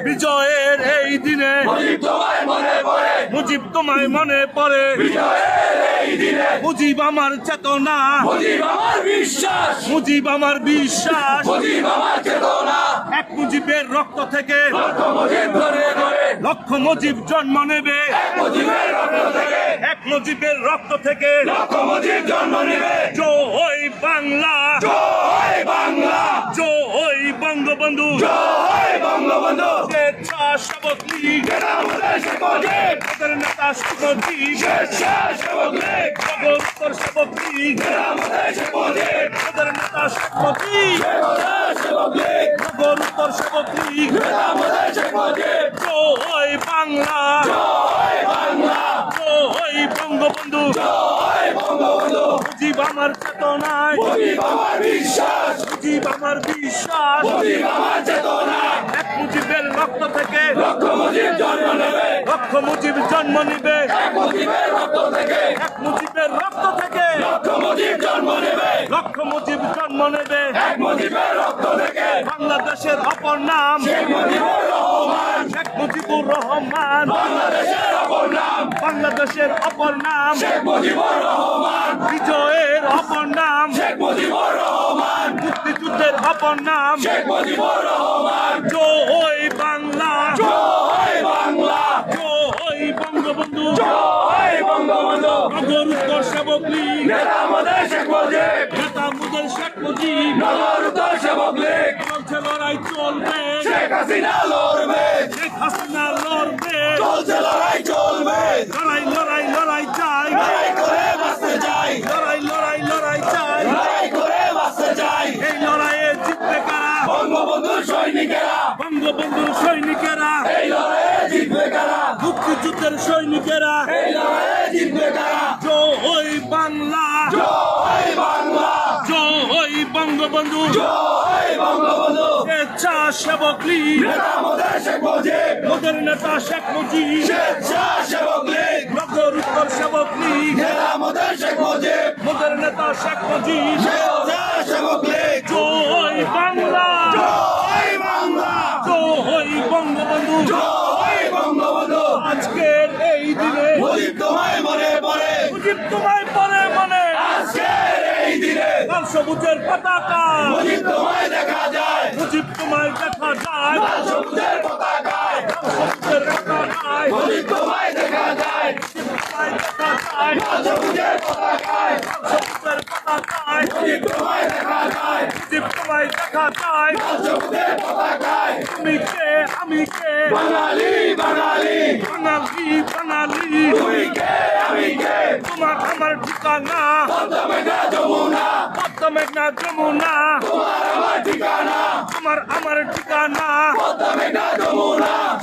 বিজয়ের এই দিনে মুজিব তোমায় মনে পড়ে মুজিব আমার চেতনা মুজিব আমার বিশ্বাস এক মুজিবের রক্ত থেকে লক্ষ মুজিব জন্ম নেবে এক মুজিবের রক্ত থেকে জয় বাংলা জয় বঙ্গবন্ধু স্বেচ্ছাসেবক লীগ আমাদের নেতা জগত্তর সেবক লীগ আমাদের নেতা জগত্তর সেবক লীগ জয় বাংলা জয় বঙ্গবন্ধু মুজিব আমার চেতনায় মুজিব আমার বিশ্বাস এক মুজিবের রক্ত থেকে লক্ষ মুজিব জন্ম নেবে এক মুজিবের রক্ত থেকে লক্ষ মুজিব জন্ম নেবে বাংলাদেশের অপর নাম শেখ মুজিবুর রহমান বাংলাদেশের অপর নাম বিজয়ের অপর নাম মুক্তিযুদ্ধের অপর নাম জয় বাংলা জয় বঙ্গবন্ধু নগর উত্তর সেবক লীগ নেতা আমাদের শেখ মুজিব চলছে লড়াই চলবে শেখ হাসিনা লড়বে লড়াই চাই লড়াই চাই এই লড়াইয়ে জিতবে কারা বঙ্গবন্ধুর সৈনিকেরা মুক্তিযুদ্ধের সৈনিকেরা জয় বাংলা জয় বঙ্গবন্ধু স্বেচ্ছাসেবক লীগ মোদের নেতা শেখ মুজিব নগর উত্তর সেবক লীগ মোদের নেতা শেখ মুজিব জয় বাংলা জয় বঙ্গবন্ধু আজকের এই দিনে মুজিব তোমায় মনে লাল সবুজের পতাকা মুজিব তোমায় দেখা যায় মুজিব তোমায় দেখা যায় লাল সবুজের পতাকায় মুজিব তোমায় দেখা যায় লাল সবুজের পতাকায় মুজিব তোমায় দেখা যায় লাল সবুজের পতাকায় আমি কে বাঙালি তুই কে আমি কে তোমার আমার ঠিকানা মেঘনা যমুনা তোমার আমার ঠিকানা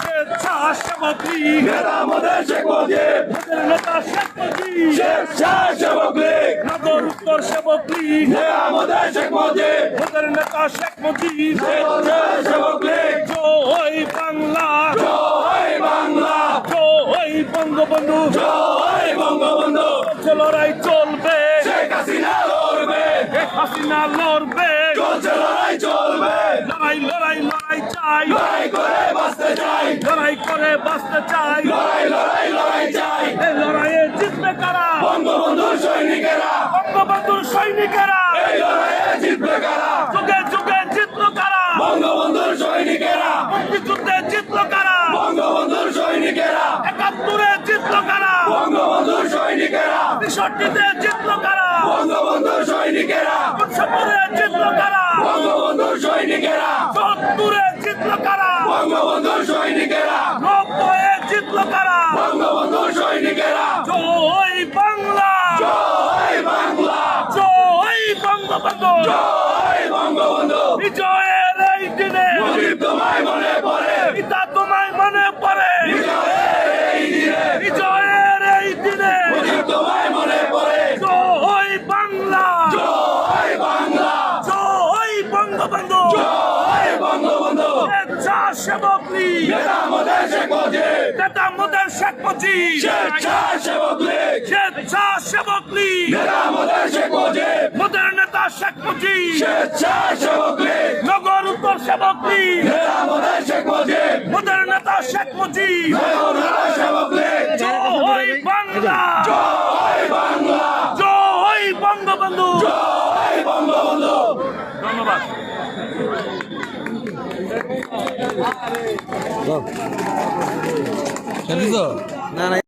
স্বেচ্ছাসেবক লীগ নেতা শেখ মুজিব নগর উত্তর সেবক লীগ নেতা শেখ মুজিব জয় বাংলা জয় বঙ্গবন্ধু লড়াই চলবে শেখ হাসিনা লড়বে লড়াই চাই লড়াই করে বাঁচতে চাই এই লড়াইয়ে জিতবে কারা বঙ্গবন্ধুর সৈনিকেরা যুগে যুগে জিতলো কারা বঙ্গবন্ধুর সৈনিকেরা মুক্তিযুদ্ধে জিতলো কারা বঙ্গবন্ধুর সৈনিকেরা ৭১-এ জিতলো কারা বঙ্গবন্ধুর সৈনিকেরা ৬৩-তে জিতলো কারা বঙ্গবন্ধুর সৈনিকেরা ৬৫-এ জিতলো কারা বঙ্গবন্ধুর সৈনিকেরা ৭৪-এ জিতলো কারা বঙ্গবন্ধুর সৈনিকেরা ৯০-এ জিতলো কারা বঙ্গবন্ধুর সৈনিকেরা জয় বাংলা জয় বঙ্গবন্ধু বিজয়ের এই দিনে মুজিব তোমায় মনে পড়ে পিতা তোমায় মনে পড়ে বিজয়ের এই দিনে মুজিব তোমায় মনে পড়ে জয় বাংলা জয় বঙ্গবন্ধু স্বেচ্ছাসেবক লীগ নেতা মোদের শেখ মুজিব স্বেচ্ছাসেবক লীগ মোদের নেতা শেখ মুজিব নগর উত্তর মোর সেবক লীগ, মোদের নেতা শেখ মুজিব, জয় বাংলা, জয় বঙ্গবন্ধু। ধন্যবাদ। না না